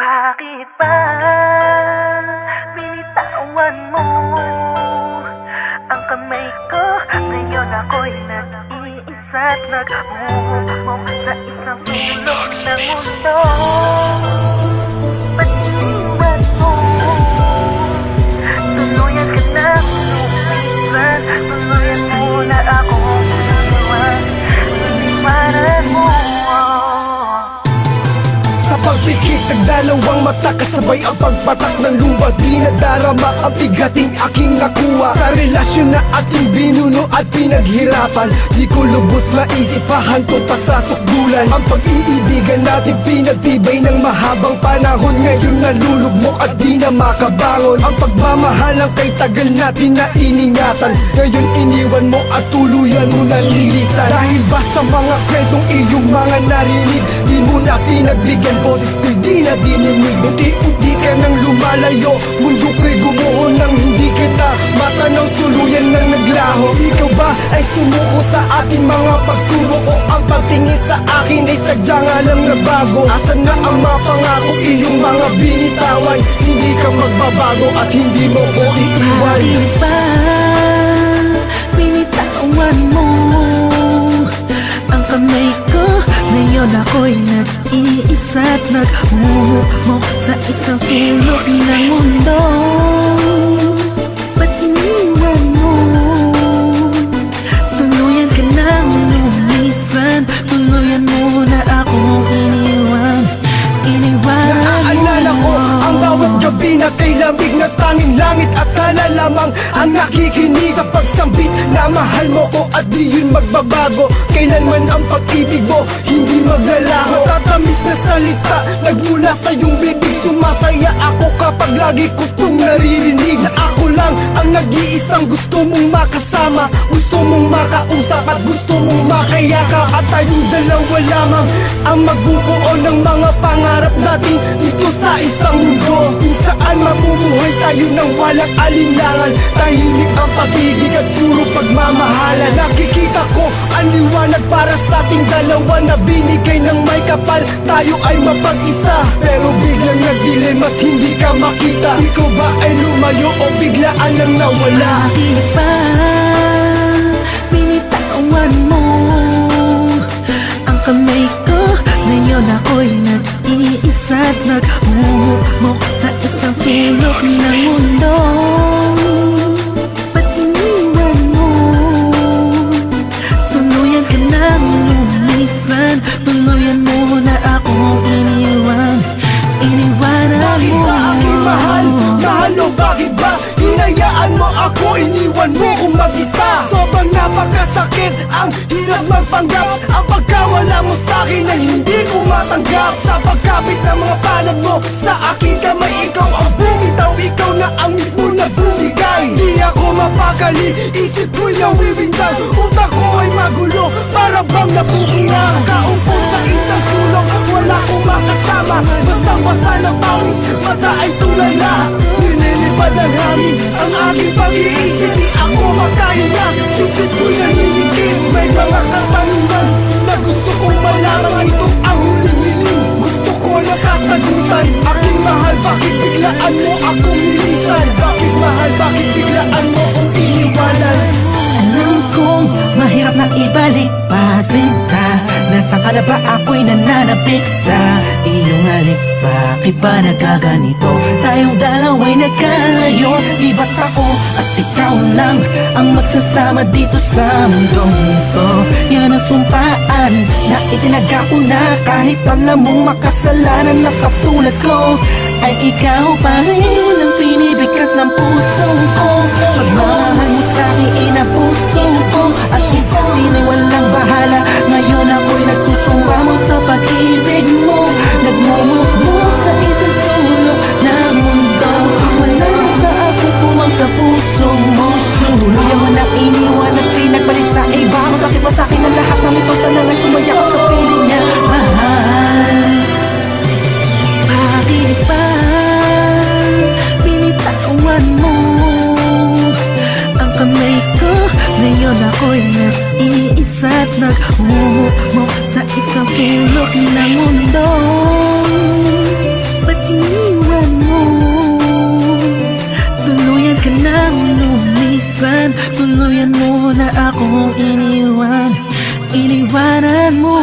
Bakit ba binitawan mo ang kamay ko? Ngayon ako'y nag-iisa't nag-uumok sa isang sulok ng mundo. Ba't iniwan mo? Tuluyan ka nang lumisan, tuluyan mo na akong iniwan, iniwanan mo. Sa pagpikit ng dalawang mata, kasabay ang pagpatak ng lupa. Di nadarama ang bigating aking nakuha sa relasyon na ating binuno at pinaghirapan. Di ko lubos maisip hantong pasasukdulan ang pag-iibigan natin, pinagtibay ng mahabang panahon. Ngayon nalulugmok at di na makabangon ang pagmamahalang kay tagal natin na iningatan. Ngayon iniwan mo at tuluyan mo na lilisan. Dahil ba sa mga kwentong iyong mga narinig, di mo na pinagbigyan boses ko'y di na dininig. Unti-unti ka nang lumalayo, mundo ko'y gumuho nang hindi kita matanaw, tuluyan nang naglaho. Ikaw ba ay sumuko sa ating mga pagsubok, o ang pagtingin sa akin ay sadya nga lang nabago? Asan na ang mga pangako, iyong mga binitawan? Hindi ka magbabago at hindi mo ko iiwan. Bakit ba binitawan mo ang kamay ko? Ngayon ako'y nag-iisa't nag-uumok sa isang sulok ng mundo. Ba't iniwan mo? Tuluyan ka nang lumisan, tuluyan mo na akong iniwan, iniwanan mo. Naaalala ko ang bawat gabi na kay lamig na tanging langit at tala lamang ang nakikinig sa pagsambit na mahal mo ko at di yun magbabago. Kailanman ang pag-ibig mo hindi maglalaho. Tatamis na salita nagmula sa iyong bibig, sumasaya ako kapag lagi ko itong naririnig. Na ako lang ang nag-iisang gusto mong makasama, gusto mong makausap at gusto mong makayakap. At tayong dalawa lamang ang magbubuo ng mga pangarap natin dito sa isang mundo kung saan mamumuhay tayo ng walang alinlangan. Tahimik ang pag-ibig at puro pagmamahalan. Nakikita ko ang liwanag para sa ating dalawa na binigay ng may kapal. Tayo ay mapag-isa, pero biglang nagdilim at hindi ka makita. Ikaw ba ay lumayo o biglaan lang nawala? Bakit ba binitawan mo ang kamay ko? Ngayon ako'y nag-iisa't nag-uumok sa isang sulok ng mundo. Ba't iniwan mo? Tuluyan ka nang lumisan, tuluyan mo na akong iniwan, iniwanan mo. Bakit ba aking mahal? Mahal o bakit ba hinayaan mo ako, iniwan mo kung mag-isa? Sobrang napakasakit, ang hirap magpanggap, ang pagkawala mo sa'kin ay hindi ko matanggap. Sa pagkapit ng mga palad mo sa aking kamay, ikaw ang bumitaw, ikaw na ang mismo na bumigay. Di ako mapakali, isip ko'y nawiwindang, utak ko ay magulo, para bang nabubunga. Kaupo sa isang sulok, wala kong makasama, basang-basa ng pawis, mata ay tulala. Nililipad ang hangin ang aking pag-iisip, di ako makahinga, isip ko'y naninikip. May mga katanungan na gusto kong malaman, ito ang huling hiling, gusto ko na kasagutan. Aking mahal, bakit biglaan mo akong nilisan? Bakit mahal, bakit biglaan mo akong iniwanan? Alam kong mahirap na ibalik pasin ka. Nasaan ka na ba? Ako'y nananabik sa iyong halik. Bakit ba nagkaganito? Tayong dalawa'y nagkalayo. Di ba't ako at ikaw lang ang magsasama dito sa mundong ito? Yan ang sumpaan na itinaga ko na, kahit alam mong makasalanan na katulad ko, ay ikaw pa rin ang pinibigkas ng puso ko. Pagmamahal mo sa'kin inapuso ko, at ikaw sina'y walang bahala. Ngayon ako'y nagsusumba mo sa pag-ibig mo, nagmumukmuk sa isang sulok ng mundo. Wala sa ako kumang sa puso mo. Tuluyan mo na iniwan at pinagbalik sa iba. Masakit ba sa'kin ang lahat ng ito? Sana nga sumaya ka sa piling niya, mahal. Bakit ba binitawan mo ang kamay ko? Ngayon ako'y nag-iisa't nag-uumok sa isang sulok ng mundo. Ba't iniwanan mo.